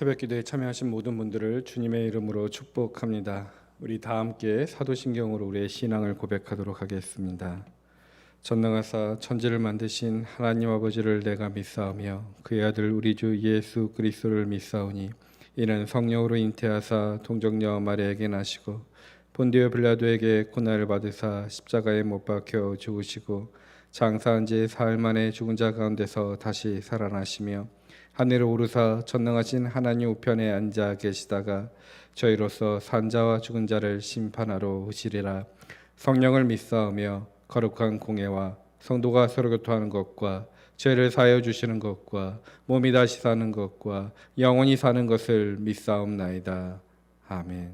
새벽기도에 참여하신 모든 분들을 주님의 이름으로 축복합니다. 우리 다 함께 사도신경으로 우리의 신앙을 고백하도록 하겠습니다. 전능하사 천지를 만드신 하나님 아버지를 내가 믿사오며 그의 아들 우리 주 예수 그리스도를 믿사오니 이는 성령으로 잉태하사 동정녀 마리아에게 나시고 본디오 빌라도에게 고난을 받으사 십자가에 못 박혀 죽으시고 장사한 지 사흘 만에 죽은 자 가운데서 다시 살아나시며 하늘에 오르사 전능하신 하나님 우편에 앉아 계시다가 저희로서 산자와 죽은 자를 심판하러 오시리라. 성령을 믿사오며 거룩한 공예와 성도가 서로 교통하는 것과 죄를 사하여 주시는 것과 몸이 다시 사는 것과 영원히 사는 것을 믿사옵나이다. 아멘.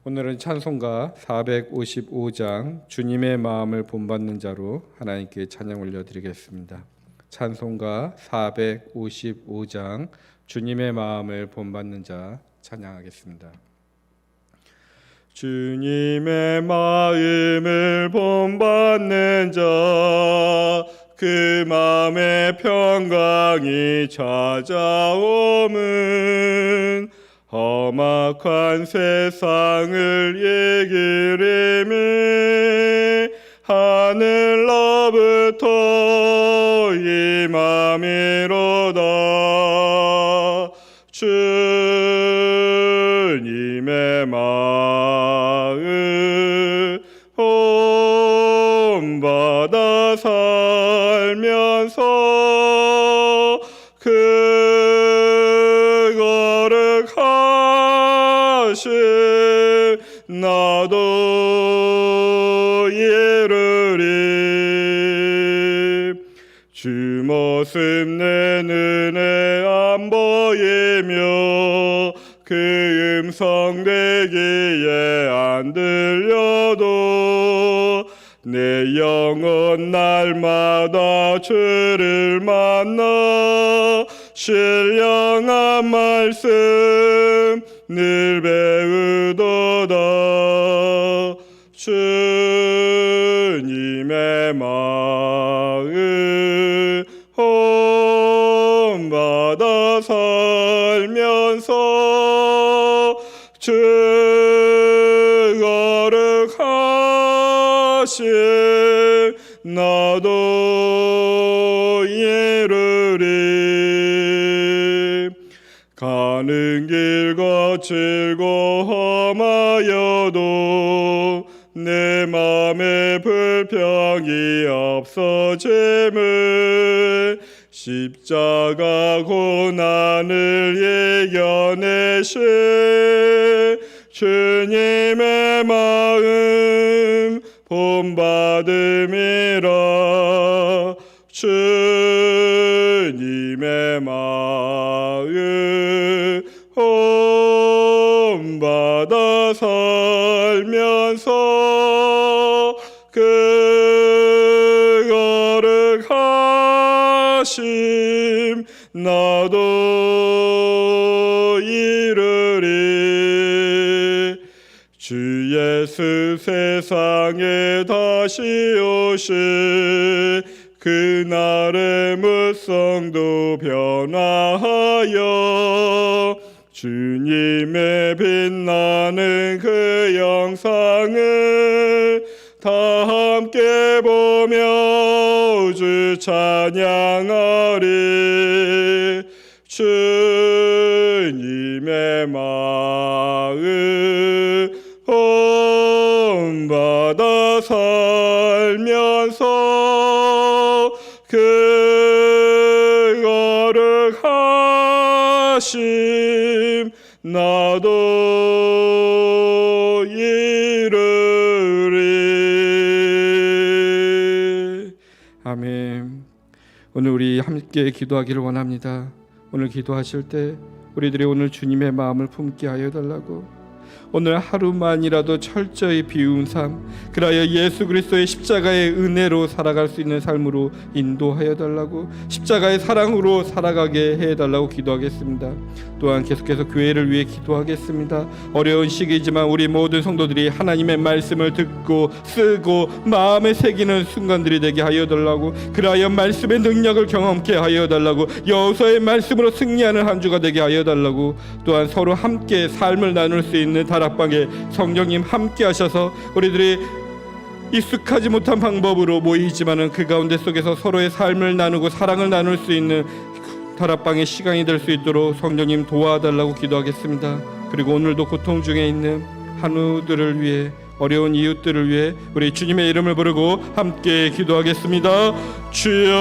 오늘은 찬송가 455장 주님의 마음을 본받는 자로 하나님께 찬양 올려드리겠습니다. 찬송가 455장 주님의 마음을 본받는 자 찬양하겠습니다. 주님의 마음을 본받는 자 그 마음의 평강이 찾아오면 험악한 세상을 이기리니 하늘로부터 임함이로다. 주님의 마음 본받아 살면서 그 거룩하신 나도 이르리. 주 모습 내 눈에 안 보이며 그 음성 내 귀에 안 들려도 내 영혼 날마다 주를 만나 신령한 말씀 늘 배우도다. 주님의 마음 본받아 살면서 주 거룩하신 나도 이르리. 가는 길 거칠고 험하여도 내 맘에 불평이 없어짐을 십자가 고난을 이겨내신 주님의 마음 본받음이라. 주님의 마음 본받아 살면서 그 거룩하심 나도 이르리. 주 예수 세상에 다시 오실 그날의 무성도 변화하여 주님의 빛나는 그 영상을 다 함께 보며 주 찬양하리. 주님의 마음 본받아 살면서 그 거룩하심 나도 이르리. 아멘. 오늘 우리 함께 기도하기를 원합니다. 오늘 기도하실 때 우리들이 오늘 주님의 마음을 품게 하여 달라고, 오늘 하루만이라도 철저히 비운 삶, 그라여 예수 그리스도의 십자가의 은혜로 살아갈 수 있는 삶으로 인도하여 달라고, 십자가의 사랑으로 살아가게 해달라고 기도하겠습니다. 또한 계속해서 교회를 위해 기도하겠습니다. 어려운 시기지만 우리 모든 성도들이 하나님의 말씀을 듣고 쓰고 마음에 새기는 순간들이 되게 하여 달라고, 그라여 말씀의 능력을 경험케 하여 달라고, 여호수아의 말씀으로 승리하는 한 주가 되게 하여 달라고, 또한 서로 함께 삶을 나눌 수 있는 다락방에 성령님 함께 하셔서 우리들이 익숙하지 못한 방법으로 모이지만은 그 가운데 속에서 서로의 삶을 나누고 사랑을 나눌 수 있는 다락방의 시간이 될 수 있도록 성령님 도와달라고 기도하겠습니다. 그리고 오늘도 고통 중에 있는 한우들을 위해, 어려운 이웃들을 위해 우리 주님의 이름을 부르고 함께 기도하겠습니다. 주여,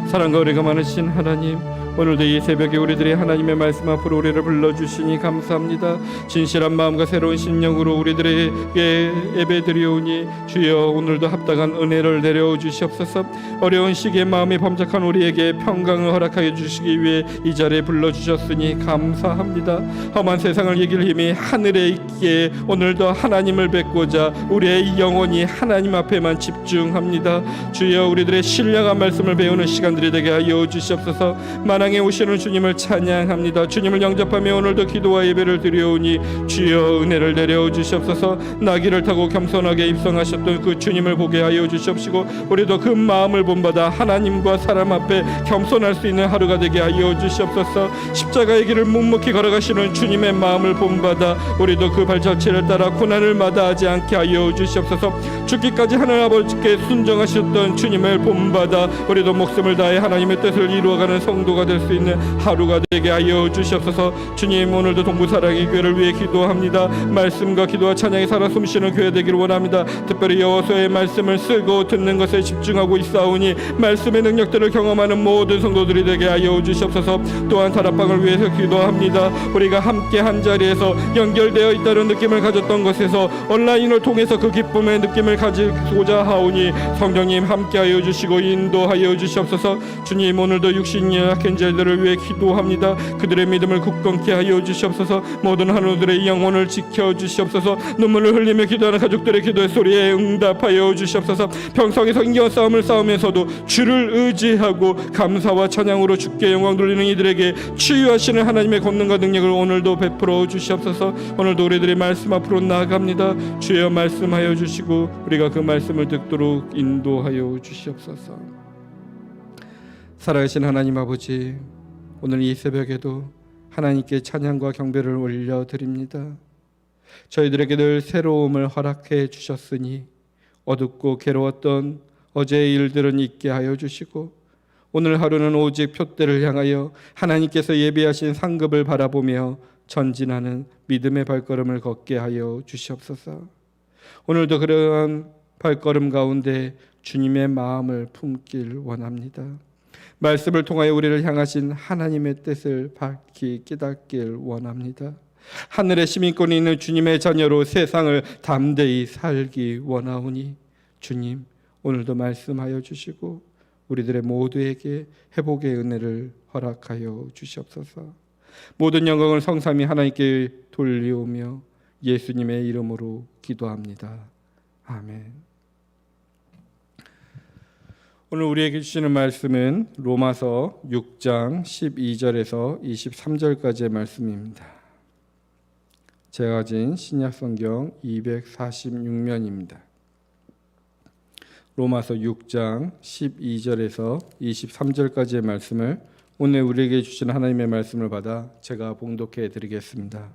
사랑과 은혜가 많으신 하나님, 오늘도 이 새벽에 우리들이 하나님의 말씀 앞으로 우리를 불러주시니 감사합니다. 진실한 마음과 새로운 심령으로 우리들에게 예배드리오니 주여, 오늘도 합당한 은혜를 내려 주시옵소서. 어려운 시기에 마음이 범접한 우리에게 평강을 허락하여 주시기 위해 이 자리에 불러주셨으니 감사합니다. 험한 세상을 이길 힘이 하늘에 있기에 오늘도 하나님을 뵙고자 우리의 영혼이 하나님 앞에만 집중합니다. 주여, 우리들의 신령한 말씀을 배우는 시간들이 되게 하여 주시옵소서. 만왕에 오시는 주님을 찬양합니다. 주님을 영접하며 오늘도 기도와 예배를 드려오니 주여, 은혜를 내려 주시옵소서. 나귀를 타고 겸손하게 입성하셨던 그 주님을 보게 하여 주시옵시고, 우리도 그 마음을 본받아 하나님과 사람 앞에 겸손할 수 있는 하루가 되게 하여 주시옵소서. 십자가의 길을 묵묵히 걸어가시는 주님의 마음을 본받아 우리도 그 발자취를 따라 고난을 마다하지 않게 하여 주시옵소서. 죽기까지 하늘 아버지께 순종하셨던 주님을 본받아 우리도 목숨을 다해 하나님의 뜻을 이루어가는 성도가 될 수 있는 하루가 되게 하여 주시옵소서. 주님, 오늘도 동부사랑의 교회를 위해 기도합니다. 말씀과 기도와 찬양이 살아 숨쉬는 교회 되기를 원합니다. 특별히 여호수아의 말씀을 쓰고 듣는 것에 집중하고 있사오니 말씀의 능력들을 경험하는 모든 성도들이 되게 하여 주시옵소서. 또한 다락방을 위해서 기도합니다. 우리가 함께 한 자리에서 연결되어 있다는 느낌을 가졌던 것에서 온라인을 통해서 그 기쁨의 느낌을 가지고자 하오니 성령님 함께하여 주시고 인도하여 주시옵소서. 주님, 오늘도 육신이 약한 자들을 위해 기도합니다. 그들의 믿음을 굳건케 하여 주시옵소서. 모든 한우들의 영혼을 지켜 주시옵소서. 눈물을 흘리며 기도하는 가족들의 기도의 소리에 응답하여 주시옵소서. 평성에서 인경 싸움을 싸우면서도 주를 의지하고 감사와 찬양으로 주께 영광 돌리는 이들에게 치유하시는 하나님의 권능과 능력을 오늘도 베풀어 주시옵소서. 오늘도 우리들의 말씀 앞으로 나아갑니다. 주여, 말씀하여 주시고 우리가 그 말씀을 듣도록 인도하여 주시옵소서. 살아계신 하나님 아버지, 오늘 이 새벽에도 하나님께 찬양과 경배를 올려드립니다. 저희들에게 늘 새로움을 허락해 주셨으니 어둡고 괴로웠던 어제의 일들은 잊게 하여 주시고, 오늘 하루는 오직 표대를 향하여 하나님께서 예비하신 상급을 바라보며 전진하는 믿음의 발걸음을 걷게 하여 주시옵소서. 오늘도 그러한 발걸음 가운데 주님의 마음을 품길 원합니다. 말씀을 통하여 우리를 향하신 하나님의 뜻을 밝히 깨닫길 원합니다. 하늘의 시민권이 있는 주님의 자녀로 세상을 담대히 살기 원하오니 주님, 오늘도 말씀하여 주시고 우리들의 모두에게 회복의 은혜를 허락하여 주시옵소서. 모든 영광을 성삼위 하나님께 돌리오며 예수님의 이름으로 기도합니다. 아멘. 오늘 우리에게 주시는 말씀은 로마서 6장 12절에서 23절까지의 말씀입니다. 제가 가진 신약성경 246면입니다. 로마서 6장 12절에서 23절까지의 말씀을 오늘 우리에게 주신 하나님의 말씀을 받아 제가 봉독해 드리겠습니다.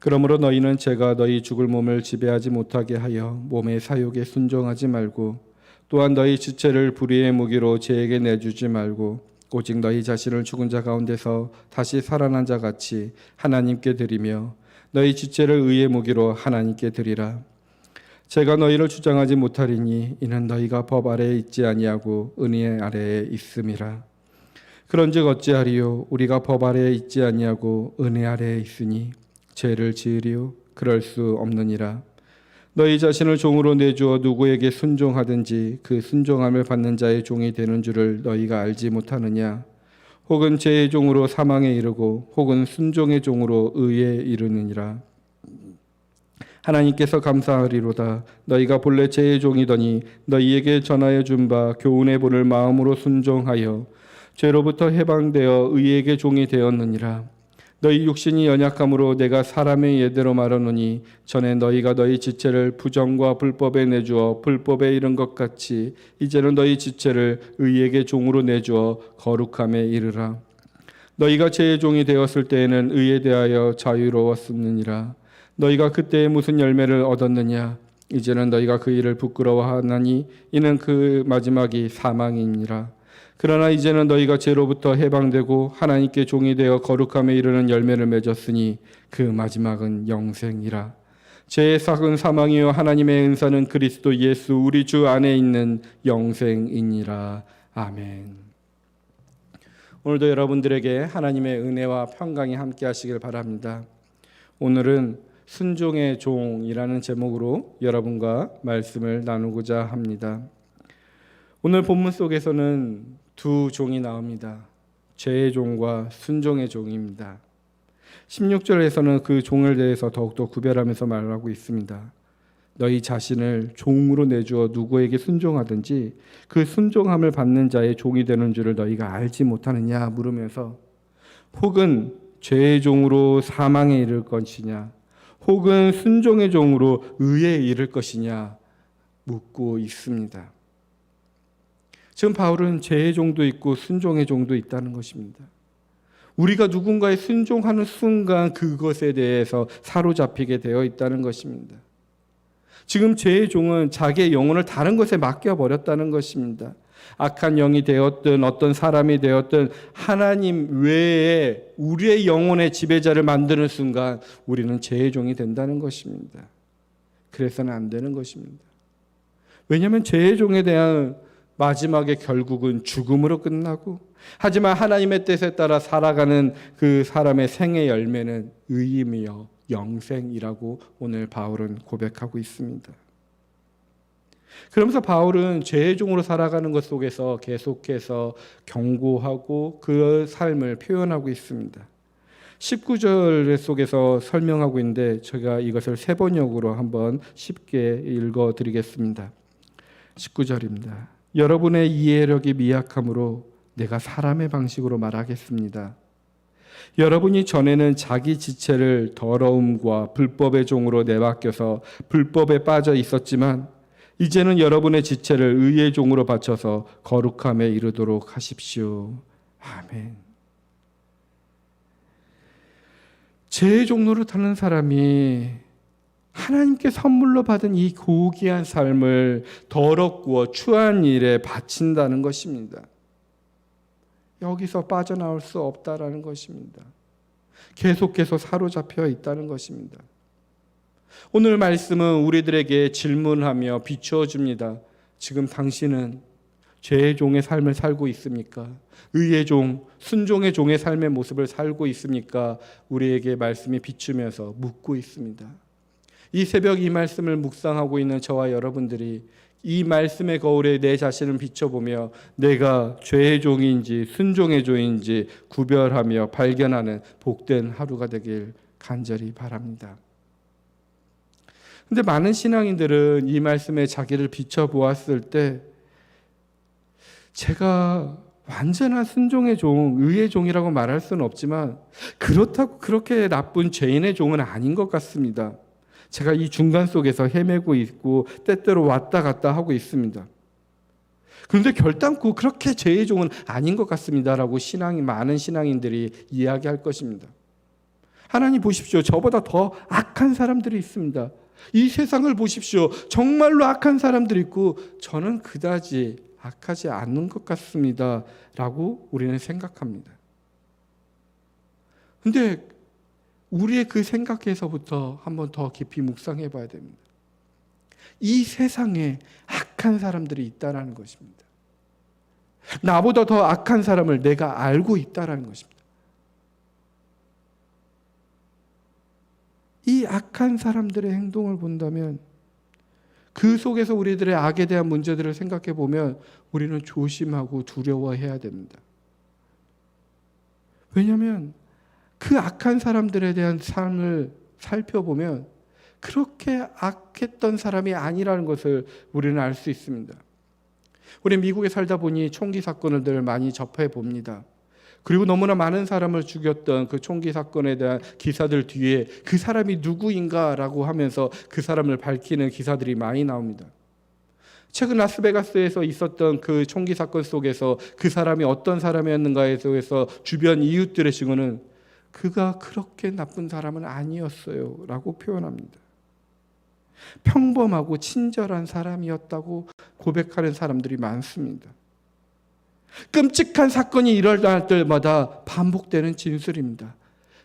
그러므로 너희는 제가 너희 죽을 몸을 지배하지 못하게 하여 몸의 사욕에 순종하지 말고, 또한 너희 지체를 불의의 무기로 죄에게 내주지 말고 오직 너희 자신을 죽은 자 가운데서 다시 살아난 자 같이 하나님께 드리며 너희 지체를 의의 무기로 하나님께 드리라. 제가 너희를 주장하지 못하리니 이는 너희가 법 아래에 있지 아니하고 은혜 아래에 있음이라. 그런즉 어찌하리요? 우리가 법 아래에 있지 아니하고 은혜 아래에 있으니 죄를 지으리요? 그럴 수 없느니라. 너희 자신을 종으로 내주어 누구에게 순종하든지 그 순종함을 받는 자의 종이 되는 줄을 너희가 알지 못하느냐? 혹은 죄의 종으로 사망에 이르고 혹은 순종의 종으로 의에 이르느니라. 하나님께서 감사하리로다. 너희가 본래 죄의 종이더니 너희에게 전하여 준 바 교훈의 본을 마음으로 순종하여 죄로부터 해방되어 의에게 종이 되었느니라. 너희 육신이 연약함으로 내가 사람의 예대로 말하노니 전에 너희가 너희 지체를 부정과 불법에 내주어 불법에 이른 것 같이 이제는 너희 지체를 의에게 종으로 내주어 거룩함에 이르라. 너희가 죄의 종이 되었을 때에는 의에 대하여 자유로웠었느니라. 너희가 그때에 무슨 열매를 얻었느냐? 이제는 너희가 그 일을 부끄러워하나니 이는 그 마지막이 사망이니라. 그러나 이제는 너희가 죄로부터 해방되고 하나님께 종이 되어 거룩함에 이르는 열매를 맺었으니 그 마지막은 영생이라. 죄의 삭은 사망이요 하나님의 은사는 그리스도 예수 우리 주 안에 있는 영생이니라. 아멘. 오늘도 여러분들에게 하나님의 은혜와 평강이 함께 하시길 바랍니다. 오늘은 순종의 종이라는 제목으로 여러분과 말씀을 나누고자 합니다. 오늘 본문 속에서는 두 종이 나옵니다. 죄의 종과 순종의 종입니다. 16절에서는 그 종을 대해서 더욱더 구별하면서 말하고 있습니다. 너희 자신을 종으로 내주어 누구에게 순종하든지 그 순종함을 받는 자의 종이 되는 줄을 너희가 알지 못하느냐 물으면서 혹은 죄의 종으로 사망에 이를 것이냐 혹은 순종의 종으로 의에 이를 것이냐 묻고 있습니다. 지금 바울은 죄의 종도 있고 순종의 종도 있다는 것입니다. 우리가 누군가에 순종하는 순간 그것에 대해서 사로잡히게 되어 있다는 것입니다. 지금 죄의 종은 자기의 영혼을 다른 것에 맡겨버렸다는 것입니다. 악한 영이 되었든 어떤 사람이 되었든 하나님 외에 우리의 영혼의 지배자를 만드는 순간 우리는 죄의 종이 된다는 것입니다. 그래서는 안 되는 것입니다. 왜냐하면 죄의 종에 대한 마지막의 결국은 죽음으로 끝나고 하지만 하나님의 뜻에 따라 살아가는 그 사람의 생의 열매는 의임이요 영생이라고 오늘 바울은 고백하고 있습니다. 그러면서 바울은 죄의 종으로 살아가는 것 속에서 계속해서 경고하고 그 삶을 표현하고 있습니다. 19절 속에서 설명하고 있는데 제가 이것을 세 번역으로 한번 쉽게 읽어드리겠습니다. 19절입니다. 여러분의 이해력이 미약함으로 내가 사람의 방식으로 말하겠습니다. 여러분이 전에는 자기 지체를 더러움과 불법의 종으로 내맡겨서 불법에 빠져 있었지만 이제는 여러분의 지체를 의의 종으로 바쳐서 거룩함에 이르도록 하십시오. 아멘. 죄의 종로를 타는 사람이 하나님께 선물로 받은 이 고귀한 삶을 더럽고 추한 일에 바친다는 것입니다. 여기서 빠져나올 수 없다라는 것입니다. 계속해서 사로잡혀 있다는 것입니다. 오늘 말씀은 우리들에게 질문하며 비추어 줍니다. 지금 당신은 죄의 종의 삶을 살고 있습니까? 의의 종, 순종의 종의 삶의 모습을 살고 있습니까? 우리에게 말씀이 비추면서 묻고 있습니다. 이 새벽 이 말씀을 묵상하고 있는 저와 여러분들이 이 말씀의 거울에 내 자신을 비춰보며 내가 죄의 종인지 순종의 종인지 구별하며 발견하는 복된 하루가 되길 간절히 바랍니다. 근데 많은 신앙인들은 이 말씀에 자기를 비춰보았을 때 제가 완전한 순종의 종, 의의 종이라고 말할 수는 없지만 그렇다고 그렇게 나쁜 죄인의 종은 아닌 것 같습니다. 제가 이 중간 속에서 헤매고 있고 때때로 왔다 갔다 하고 있습니다. 그런데 결단코 그렇게 죄의 종은 아닌 것 같습니다라고 많은 신앙인들이 이야기할 것입니다. 하나님 보십시오. 저보다 더 악한 사람들이 있습니다. 이 세상을 보십시오. 정말로 악한 사람들이 있고 저는 그다지 악하지 않는 것 같습니다 라고 우리는 생각합니다. 그런데 우리의 그 생각에서부터 한번 더 깊이 묵상해 봐야 됩니다. 이 세상에 악한 사람들이 있다는 것입니다. 나보다 더 악한 사람을 내가 알고 있다는 것입니다. 이 악한 사람들의 행동을 본다면 그 속에서 우리들의 악에 대한 문제들을 생각해 보면 우리는 조심하고 두려워해야 됩니다. 왜냐하면 그 악한 사람들에 대한 삶을 살펴보면 그렇게 악했던 사람이 아니라는 것을 우리는 알 수 있습니다. 우리 미국에 살다 보니 총기 사건을 많이 접해 봅니다. 그리고 너무나 많은 사람을 죽였던 그 총기 사건에 대한 기사들 뒤에 그 사람이 누구인가라고 하면서 그 사람을 밝히는 기사들이 많이 나옵니다. 최근 라스베가스에서 있었던 그 총기 사건 속에서 그 사람이 어떤 사람이었는가에 대해서 주변 이웃들의 증언은 그가 그렇게 나쁜 사람은 아니었어요 라고 표현합니다. 평범하고 친절한 사람이었다고 고백하는 사람들이 많습니다. 끔찍한 사건이 일어날 때마다 반복되는 진술입니다.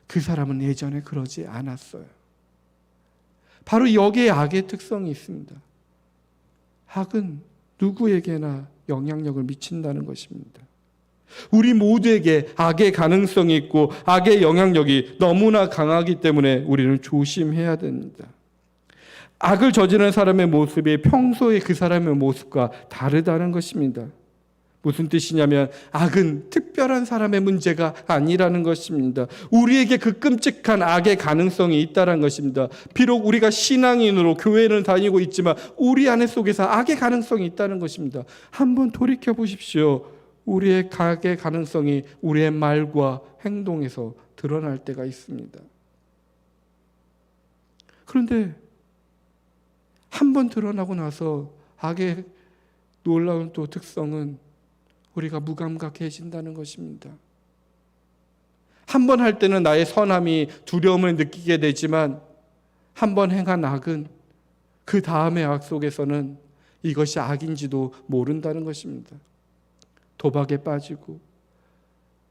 그 사람은 예전에 그러지 않았어요. 바로 여기에 악의 특성이 있습니다. 악은 누구에게나 영향력을 미친다는 것입니다. 우리 모두에게 악의 가능성이 있고 악의 영향력이 너무나 강하기 때문에 우리는 조심해야 됩니다. 악을 저지르는 사람의 모습이 평소에 그 사람의 모습과 다르다는 것입니다. 무슨 뜻이냐면 악은 특별한 사람의 문제가 아니라는 것입니다. 우리에게 그 끔찍한 악의 가능성이 있다는 것입니다. 비록 우리가 신앙인으로 교회는 다니고 있지만 우리 안에 속에서 악의 가능성이 있다는 것입니다. 한번 돌이켜 보십시오. 우리의 악의 가능성이 우리의 말과 행동에서 드러날 때가 있습니다. 그런데 한번 드러나고 나서 악의 놀라운 또 특성은 우리가 무감각해진다는 것입니다. 한 번 할 때는 나의 선함이 두려움을 느끼게 되지만 한 번 행한 악은 그 다음의 악 속에서는 이것이 악인지도 모른다는 것입니다. 도박에 빠지고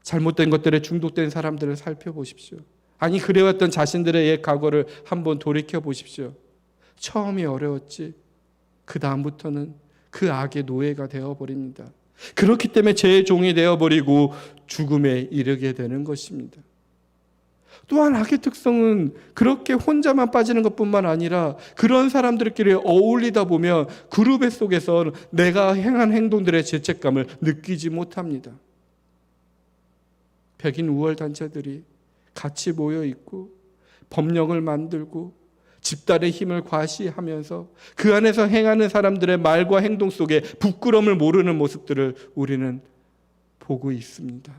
잘못된 것들에 중독된 사람들을 살펴보십시오. 아니 그래왔던 자신들의 옛 과거를 한번 돌이켜 보십시오. 처음이 어려웠지 그 다음부터는 그 악의 노예가 되어버립니다. 그렇기 때문에 죄의 종이 되어버리고 죽음에 이르게 되는 것입니다. 또한 악의 특성은 그렇게 혼자만 빠지는 것뿐만 아니라 그런 사람들끼리 어울리다 보면 그룹의 속에서 내가 행한 행동들의 죄책감을 느끼지 못합니다. 백인 우월 단체들이 같이 모여 있고 법령을 만들고 집단의 힘을 과시하면서 그 안에서 행하는 사람들의 말과 행동 속에 부끄러움을 모르는 모습들을 우리는 보고 있습니다.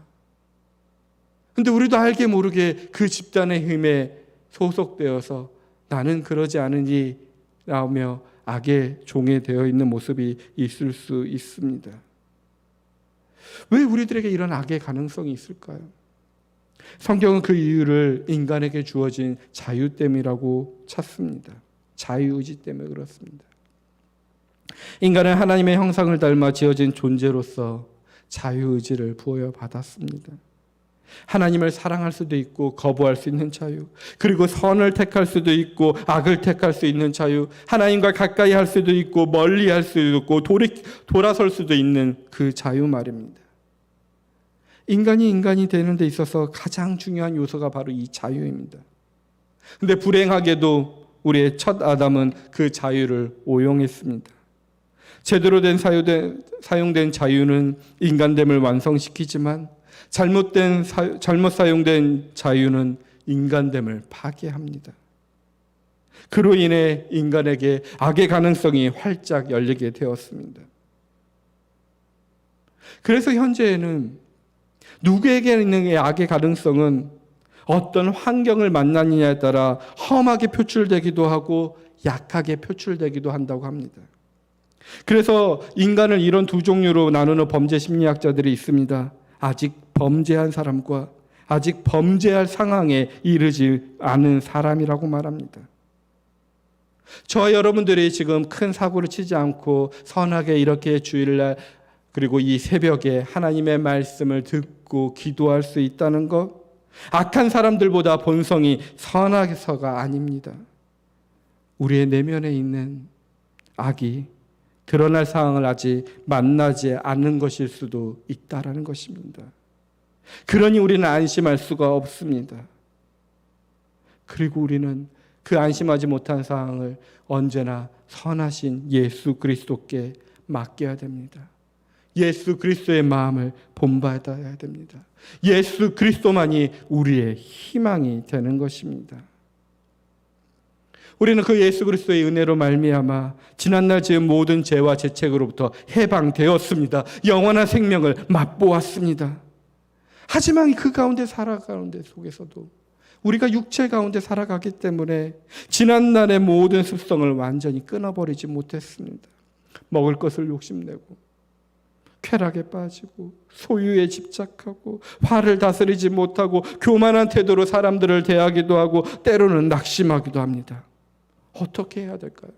그런데 우리도 알게 모르게 그 집단의 힘에 소속되어서 나는 그러지 않으니 라며 악의 종이 되어 있는 모습이 있을 수 있습니다. 왜 우리들에게 이런 악의 가능성이 있을까요? 성경은 그 이유를 인간에게 주어진 자유 때문이라고 찾습니다. 자유의지 때문에 그렇습니다. 인간은 하나님의 형상을 닮아 지어진 존재로서 자유의지를 부여받았습니다. 하나님을 사랑할 수도 있고 거부할 수 있는 자유, 그리고 선을 택할 수도 있고 악을 택할 수 있는 자유, 하나님과 가까이 할 수도 있고 멀리 할 수도 있고 돌아설 수도 있는 그 자유 말입니다. 인간이 되는 데 있어서 가장 중요한 요소가 바로 이 자유입니다. 그런데 불행하게도 우리의 첫 아담은 그 자유를 오용했습니다. 제대로 사용된 자유는 인간됨을 완성시키지만 잘못 사용된 자유는 인간됨을 파괴합니다. 그로 인해 인간에게 악의 가능성이 활짝 열리게 되었습니다. 그래서 현재에는 누구에게 있는 이 악의 가능성은 어떤 환경을 만나느냐에 따라 험하게 표출되기도 하고 약하게 표출되기도 한다고 합니다. 그래서 인간을 이런 두 종류로 나누는 범죄 심리학자들이 있습니다. 아직 범죄한 사람과 아직 범죄할 상황에 이르지 않은 사람이라고 말합니다. 저와 여러분들이 지금 큰 사고를 치지 않고 선하게 이렇게 주일날 그리고 이 새벽에 하나님의 말씀을 듣고 기도할 수 있다는 것, 악한 사람들보다 본성이 선하게서가 아닙니다. 우리의 내면에 있는 악이 드러날 상황을 아직 만나지 않는 것일 수도 있다라는 것입니다. 그러니 우리는 안심할 수가 없습니다. 그리고 우리는 그 안심하지 못한 상황을 언제나 선하신 예수 그리스도께 맡겨야 됩니다. 예수 그리스도의 마음을 본받아야 됩니다. 예수 그리스도만이 우리의 희망이 되는 것입니다. 우리는 그 예수 그리스도의 은혜로 말미암아 지난날 지은 모든 죄와 죄책으로부터 해방되었습니다. 영원한 생명을 맛보았습니다. 하지만 그 가운데 살아가는 속에서도 우리가 육체 가운데 살아가기 때문에 지난날의 모든 습성을 완전히 끊어버리지 못했습니다. 먹을 것을 욕심내고 쾌락에 빠지고 소유에 집착하고 화를 다스리지 못하고 교만한 태도로 사람들을 대하기도 하고 때로는 낙심하기도 합니다. 어떻게 해야 될까요?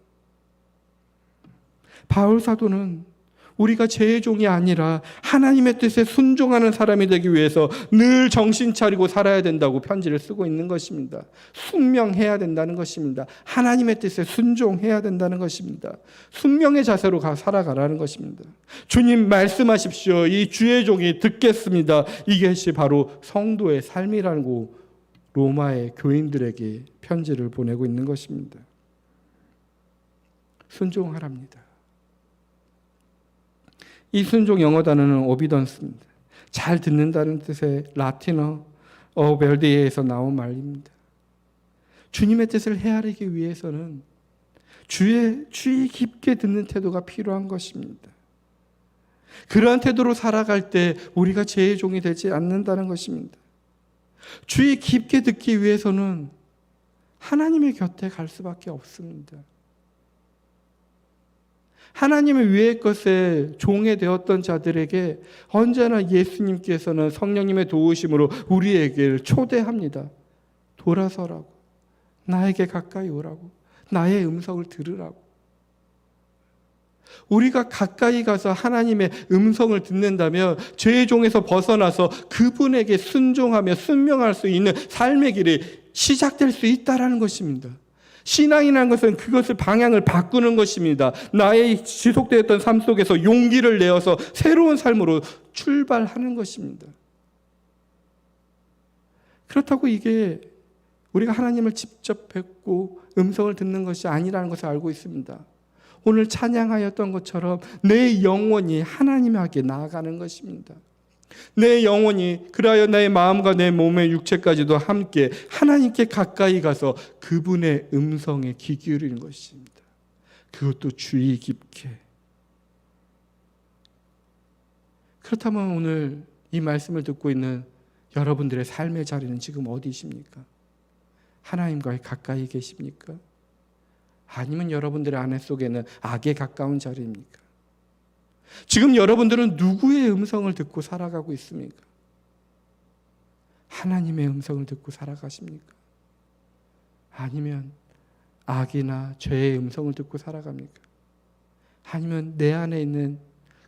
바울 사도는 우리가 죄의 종이 아니라 하나님의 뜻에 순종하는 사람이 되기 위해서 늘 정신 차리고 살아야 된다고 편지를 쓰고 있는 것입니다. 순명해야 된다는 것입니다. 하나님의 뜻에 순종해야 된다는 것입니다. 순명의 자세로 살아가라는 것입니다. 주님 말씀하십시오. 이 주의 종이 듣겠습니다. 이것이 바로 성도의 삶이라고 로마의 교인들에게 편지를 보내고 있는 것입니다. 순종하랍니다. 이 순종 영어 단어는 오비던스입니다. 잘 듣는다는 뜻의 라틴어 어벨디에서 나온 말입니다. 주님의 뜻을 헤아리기 위해서는 주의 깊게 듣는 태도가 필요한 것입니다. 그러한 태도로 살아갈 때 우리가 죄의 종이 되지 않는다는 것입니다. 주의 깊게 듣기 위해서는 하나님의 곁에 갈 수밖에 없습니다. 하나님의 위의 것에 종에 되었던 자들에게 언제나 예수님께서는 성령님의 도우심으로 우리에게 초대합니다. 돌아서라고, 나에게 가까이 오라고, 나의 음성을 들으라고. 우리가 가까이 가서 하나님의 음성을 듣는다면 죄의 종에서 벗어나서 그분에게 순종하며 순명할 수 있는 삶의 길이 시작될 수 있다는 것입니다. 신앙이라는 것은 그것을 방향을 바꾸는 것입니다. 나의 지속되었던 삶 속에서 용기를 내어서 새로운 삶으로 출발하는 것입니다. 그렇다고 이게 우리가 하나님을 직접 뵙고 음성을 듣는 것이 아니라는 것을 알고 있습니다. 오늘 찬양하였던 것처럼 내 영혼이 하나님에게 나아가는 것입니다. 내 영혼이 그리하여 내 마음과 내 몸의 육체까지도 함께 하나님께 가까이 가서 그분의 음성에 귀 기울이는 것입니다. 그것도 주의 깊게. 그렇다면 오늘 이 말씀을 듣고 있는 여러분들의 삶의 자리는 지금 어디십니까? 하나님과 가까이 계십니까? 아니면 여러분들의 안에 속에는 악에 가까운 자리입니까? 지금 여러분들은 누구의 음성을 듣고 살아가고 있습니까? 하나님의 음성을 듣고 살아가십니까? 아니면 악이나 죄의 음성을 듣고 살아갑니까? 아니면 내 안에 있는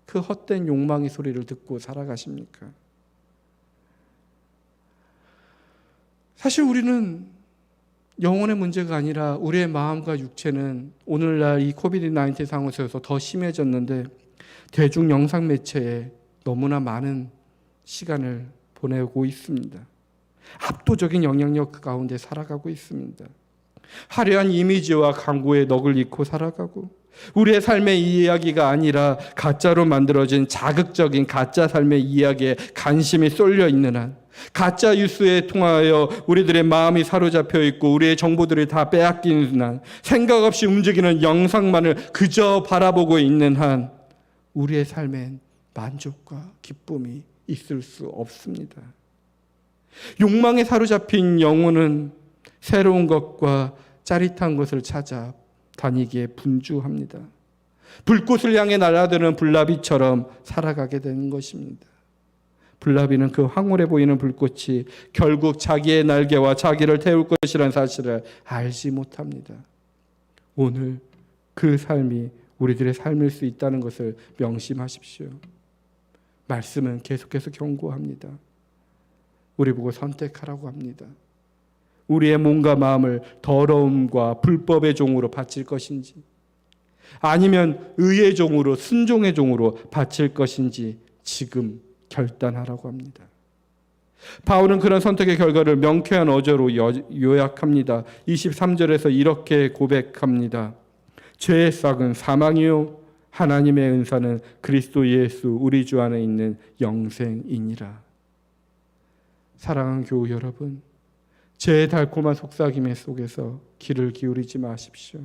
그 헛된 욕망의 소리를 듣고 살아가십니까? 사실 우리는 영혼의 문제가 아니라 우리의 마음과 육체는 오늘날 이 코비드-19 상황 속에서 더 심해졌는데 대중 영상 매체에 너무나 많은 시간을 보내고 있습니다. 압도적인 영향력 가운데 살아가고 있습니다. 화려한 이미지와 광고에 넋을 잃고 살아가고 우리의 삶의 이야기가 아니라 가짜로 만들어진 자극적인 가짜 삶의 이야기에 관심이 쏠려 있는 한 가짜 뉴스에 통하여 우리들의 마음이 사로잡혀 있고 우리의 정보들이 다 빼앗기는 한 생각 없이 움직이는 영상만을 그저 바라보고 있는 한 우리의 삶엔 만족과 기쁨이 있을 수 없습니다. 욕망에 사로잡힌 영혼은 새로운 것과 짜릿한 것을 찾아 다니기에 분주합니다. 불꽃을 향해 날아드는 불나비처럼 살아가게 되는 것입니다. 불나비는 그 황홀해 보이는 불꽃이 결국 자기의 날개와 자기를 태울 것이라는 사실을 알지 못합니다. 오늘 그 삶이 우리들의 삶일 수 있다는 것을 명심하십시오. 말씀은 계속해서 경고합니다. 우리 보고 선택하라고 합니다. 우리의 몸과 마음을 더러움과 불법의 종으로 바칠 것인지 아니면 의의 종으로 순종의 종으로 바칠 것인지 지금 결단하라고 합니다. 바울은 그런 선택의 결과를 명쾌한 어조로 요약합니다. 23절에서 이렇게 고백합니다. 죄의 싹은 사망이요 하나님의 은사는 그리스도 예수 우리 주 안에 있는 영생이니라. 사랑하는 교우 여러분, 제 달콤한 속삭임 속에서 귀를 기울이지 마십시오.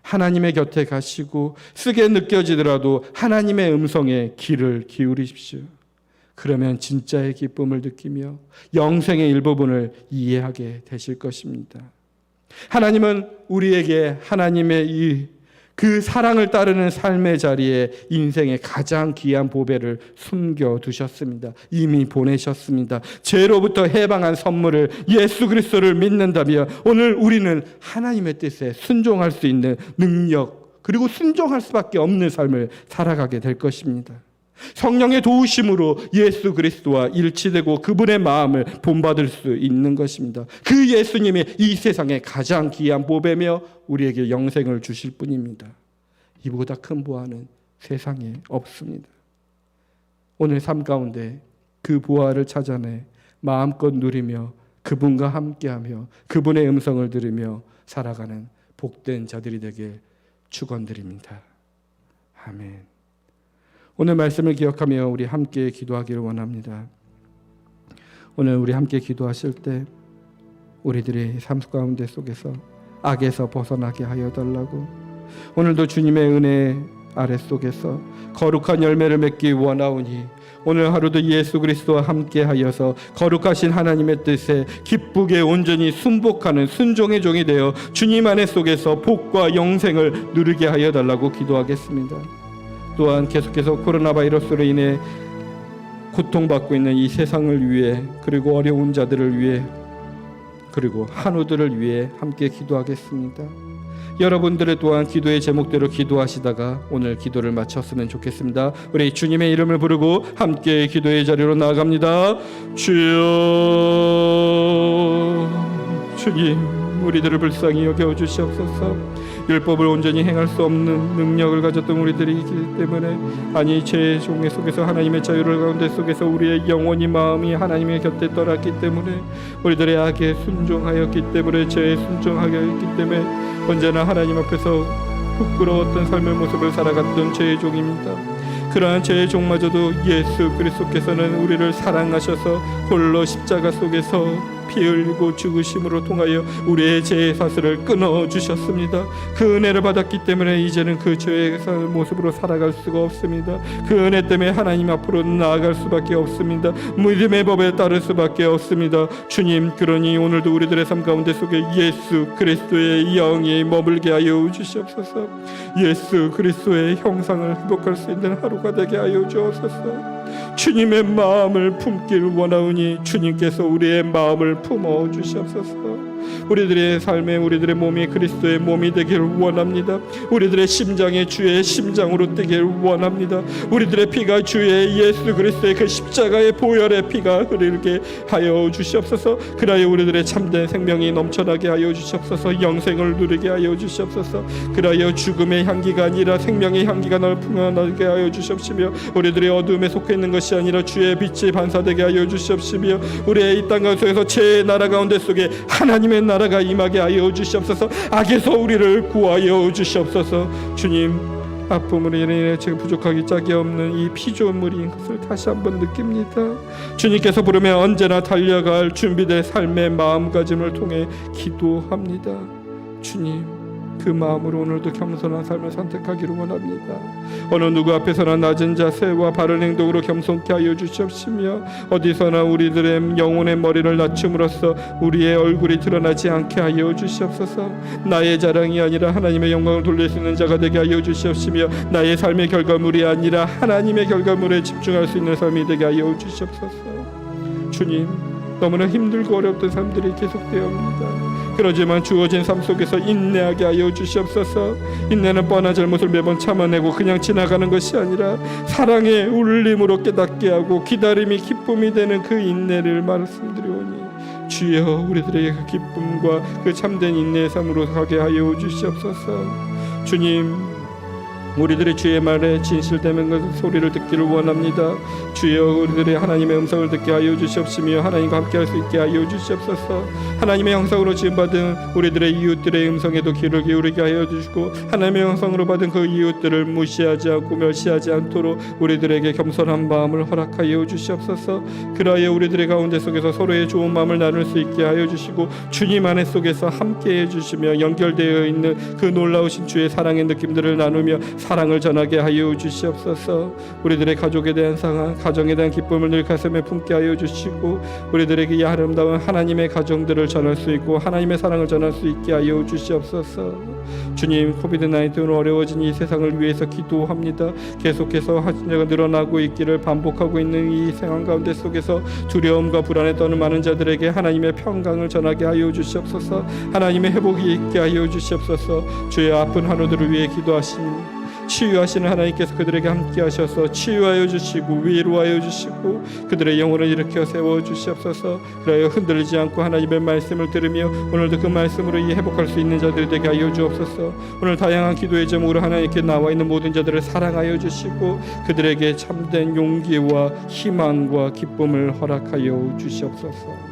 하나님의 곁에 가시고 쓰게 느껴지더라도 하나님의 음성에 귀를 기울이십시오. 그러면 진짜의 기쁨을 느끼며 영생의 일부분을 이해하게 되실 것입니다. 하나님은 우리에게 하나님의 그 사랑을 따르는 삶의 자리에 인생의 가장 귀한 보배를 숨겨두셨습니다. 이미 보내셨습니다. 죄로부터 해방한 선물을 예수 그리스도를 믿는다면 오늘 우리는 하나님의 뜻에 순종할 수 있는 능력, 그리고 순종할 수밖에 없는 삶을 살아가게 될 것입니다. 성령의 도우심으로 예수 그리스도와 일치되고 그분의 마음을 본받을 수 있는 것입니다. 그 예수님이 이 세상의 가장 귀한 보배며 우리에게 영생을 주실 뿐입니다. 이보다 큰 보화는 세상에 없습니다. 오늘 삶 가운데 그 보화를 찾아내 마음껏 누리며 그분과 함께하며 그분의 음성을 들으며 살아가는 복된 자들이 되길 축원드립니다. 아멘. 오늘 말씀을 기억하며 우리 함께 기도하기를 원합니다. 오늘 우리 함께 기도하실 때 우리들의 삶 가운데 속에서 악에서 벗어나게 하여 달라고, 오늘도 주님의 은혜 아랫속에서 거룩한 열매를 맺기 원하오니 오늘 하루도 예수 그리스도와 함께 하여서 거룩하신 하나님의 뜻에 기쁘게 온전히 순복하는 순종의 종이 되어 주님 안에 속에서 복과 영생을 누리게 하여 달라고 기도하겠습니다. 또한 계속해서 코로나 바이러스로 인해 고통받고 있는 이 세상을 위해, 그리고 어려운 자들을 위해, 그리고 한우들을 위해 함께 기도하겠습니다. 여러분들의 또한 기도의 제목대로 기도하시다가 오늘 기도를 마쳤으면 좋겠습니다. 우리 주님의 이름을 부르고 함께 기도의 자리로 나아갑니다. 주여, 주님, 우리들을 불쌍히 여겨 주시옵소서. 율법을 온전히 행할 수 없는 능력을 가졌던 우리들이기 때문에, 아니 죄의 종의 속에서 하나님의 자유를 가운데 속에서 우리의 영혼이 마음이 하나님의 곁에 떠났기 때문에, 우리들의 악에 순종하였기 때문에, 죄에 순종하였기 때문에 언제나 하나님 앞에서 부끄러웠던 삶의 모습을 살아갔던 죄의 종입니다. 그러한 죄의 종마저도 예수 그리스도께서는 우리를 사랑하셔서 홀로 십자가 속에서 피 흘리고 죽으심으로 통하여 우리의 죄의 사슬을 끊어주셨습니다. 그 은혜를 받았기 때문에 이제는 그 죄의 모습으로 살아갈 수가 없습니다. 그 은혜 때문에 하나님 앞으로 나아갈 수밖에 없습니다. 믿음의 법에 따를 수밖에 없습니다. 주님, 그러니 오늘도 우리들의 삶 가운데 속에 예수 그리스도의 영이 머물게 하여 주시옵소서. 예수 그리스도의 형상을 회복할 수 있는 하루가 되게 하여 주옵소서. 주님의 마음을 품길 원하오니 주님께서 우리의 마음을 품어 주시옵소서. 우리들의 삶에 우리들의 몸이 그리스도의 몸이 되길 원합니다. 우리들의 심장이 주의 심장으로 되길 원합니다. 우리들의 피가 주의 예수 그리스도의 그 십자가의 보혈의 피가 흐르게 하여 주시옵소서. 그라여 우리들의 참된 생명이 넘쳐나게 하여 주시옵소서. 영생을 누리게 하여 주시옵소서. 그라여 죽음의 향기가 아니라 생명의 향기가 널 풍성하게 하여 주시옵시며, 우리들의 어둠에 속해 있는 것이 아니라 주의 빛이 반사되게 하여 주시옵시며, 우리의 이 땅 가운데서 죄의 나라 가운데 속에 하나님의 나라가 임하게 하여 주시옵소서. 악에서 우리를 구하여 주시옵소서. 주님, 아픔으로 인해 제가 부족하기 짝이 없는 이 피조물인 것을 다시 한번 느낍니다. 주님께서 부르면 언제나 달려갈 준비된 삶의 마음가짐을 통해 기도합니다. 주님, 그 마음으로 오늘도 겸손한 삶을 선택하기를 원합니다. 어느 누구 앞에서나 낮은 자세와 바른 행동으로 겸손케 하여 주시옵시며, 어디서나 우리들의 영혼의 머리를 낮춤으로써 우리의 얼굴이 드러나지 않게 하여 주시옵소서. 나의 자랑이 아니라 하나님의 영광을 돌릴 수 있는 자가 되게 하여 주시옵시며, 나의 삶의 결과물이 아니라 하나님의 결과물에 집중할 수 있는 삶이 되게 하여 주시옵소서. 주님, 너무나 힘들고 어렵던 삶들이 계속되어옵니다. 그러지만 주어진 삶 속에서 인내하게 하여 주시옵소서. 인내는 뻔한 잘못을 매번 참아내고 그냥 지나가는 것이 아니라 사랑의 울림으로 깨닫게 하고 기다림이 기쁨이 되는 그 인내를 말씀드리오니, 주여, 우리들에게 그 기쁨과 그 참된 인내의 삶으로 가게 하여 주시옵소서. 주님, 우리들의 주의 말에 진실되는 것 소리를 듣기를 원합니다. 주여 우리들의 하나님의 음성을 듣게 하여 주시옵시며 하나님과 함께할 수 있게 하여 주시옵소서. 하나님의 형상으로 지음받은 우리들의 이웃들의 음성에도 귀를 기울이게 하여 주시고 하나님의 형상으로 받은 그 이웃들을 무시하지 않고 멸시하지 않도록 우리들에게 겸손한 마음을 허락하여 주시옵소서. 그라하여 우리들의 가운데 속에서 서로의 좋은 마음을 나눌 수 있게 하여 주시고 주님 안에 속에서 함께해 주시며 연결되어 있는 그 놀라우신 주의 사랑의 느낌들을 나누며 사랑을 전하게 하여 주시옵소서. 우리들의 가족에 대한 상황, 가정에 대한 기쁨을 늘 가슴에 품게 하여 주시고 우리들에게 이 아름다운 하나님의 가정들을 전할 수 있고 하나님의 사랑을 전할 수 있게 하여 주시옵소서. 주님, 코비드-19로 어려워진 이 세상을 위해서 기도합니다. 계속해서 확진자가 늘어나고 있기를 반복하고 있는 이 상황 가운데 속에서 두려움과 불안에 떠는 많은 자들에게 하나님의 평강을 전하게 하여 주시옵소서. 하나님의 회복이 있게 하여 주시옵소서. 주의 아픈 환우들을 위해 기도하시니 치유하시는 하나님께서 그들에게 함께 하셔서 치유하여 주시고 위로하여 주시고 그들의 영혼을 일으켜 세워 주시옵소서. 그러하여 흔들리지 않고 하나님의 말씀을 들으며 오늘도 그 말씀으로 이 회복할 수 있는 자들이 되게 하여 주옵소서. 오늘 다양한 기도의 제목으로 하나님께 나와 있는 모든 자들을 사랑하여 주시고 그들에게 참된 용기와 희망과 기쁨을 허락하여 주시옵소서.